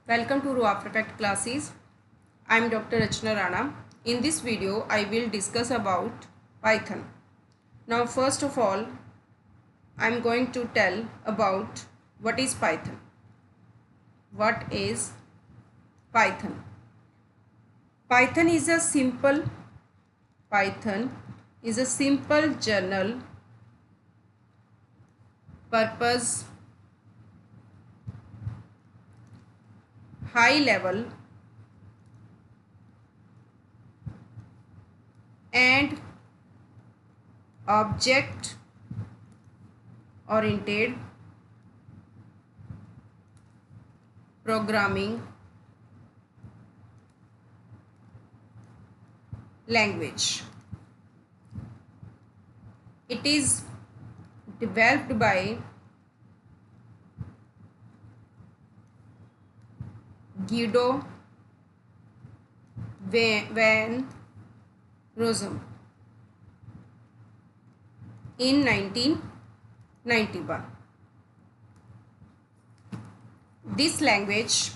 Welcome to After Effect classes. I am Dr. Rachna Rana. In this video, I will discuss about Python. Now, first of all, I am going to tell about what is Python. What is Python? Python is a simple general purpose high level and object oriented programming language. It is developed by Guido van Rossum in 1991. This language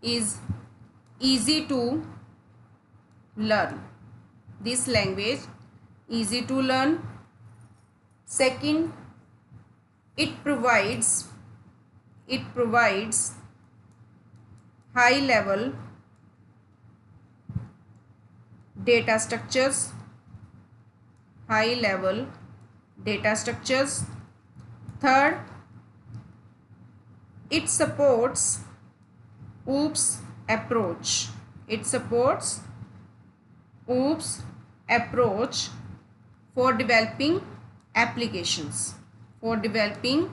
is easy to learn. Second, it provides high level data structures. Third, it supports OOPS approach. For developing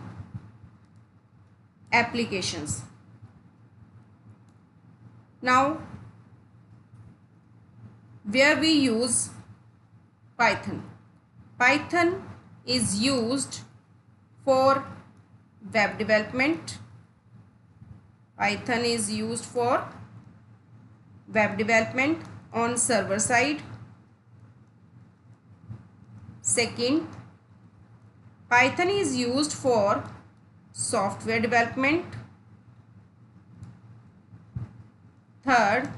applications. Now, where we use Python? Python is used for web development. On server side. Second, Python is used for software development. Third,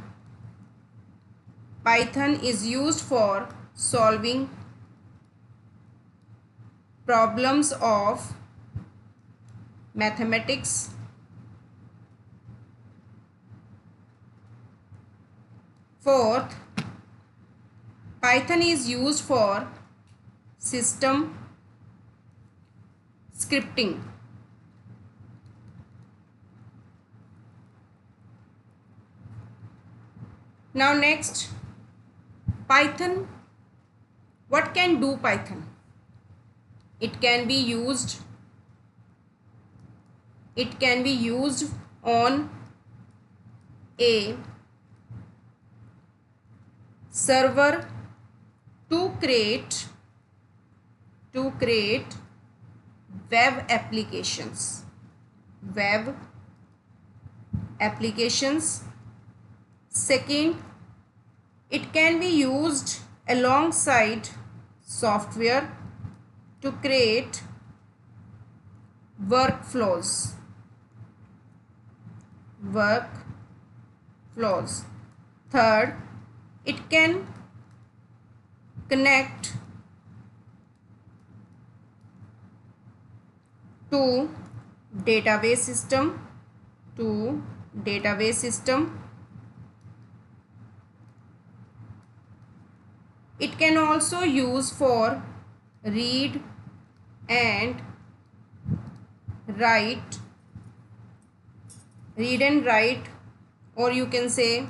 Python is used for solving problems of mathematics. Fourth, Python is used for system scripting. Now next, Python. What can do Python? It can be used on a server to create web applications. Second, it can be used alongside software to create workflows. Third, it can connect to database system. It can also use for read and write, or you can say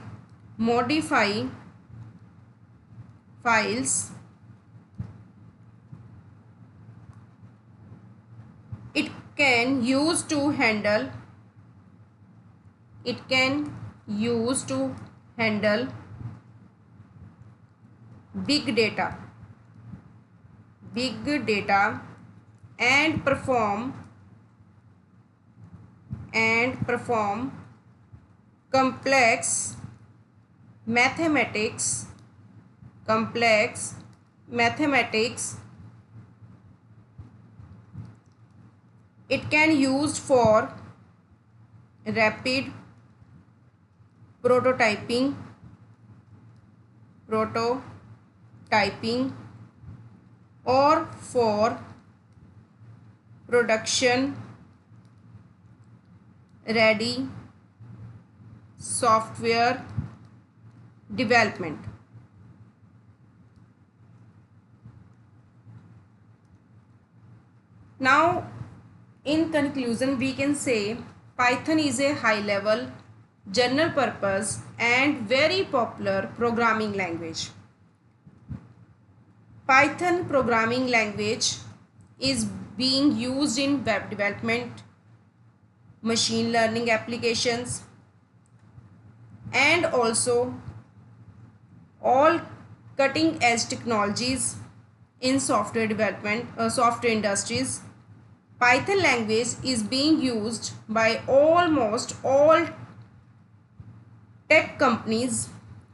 modify files. It can use to handle big data and perform complex mathematics It can used for rapid prototyping or for production ready software development. Now, in conclusion, we can say Python is a high-level, general-purpose and very popular programming language. Python programming language is being used in web development, machine learning applications, and also all cutting-edge technologies in software development, software industries. Python language is being used by almost all tech companies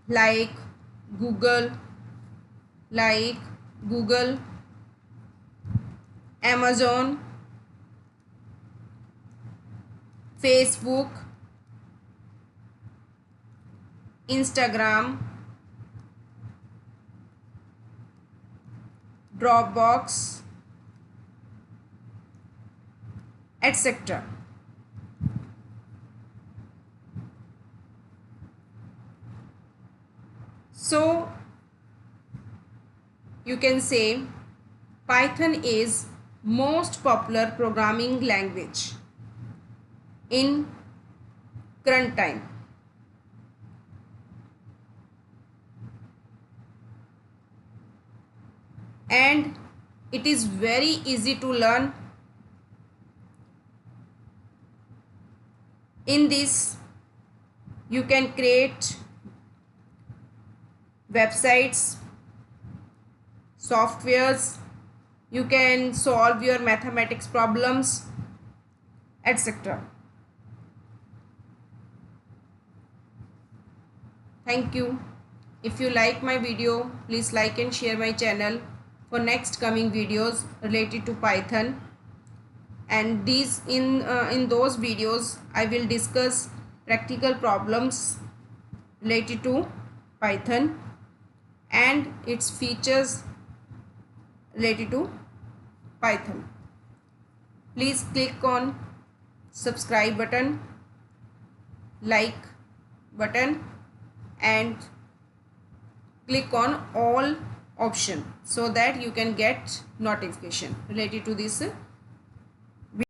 like Google, Amazon, Facebook, Instagram, Dropbox, etc. So you can say Python is most popular programming language in current time. And it is very easy to learn. In this, you can create websites, softwares, you can solve your mathematics problems, etc. Thank you. If you like my video, please like and share my channel for next coming videos related to Python. And these in those videos I will discuss practical problems related to Python and its features related to Python. Please click on subscribe button, like button and click on all option so that you can get notification related to this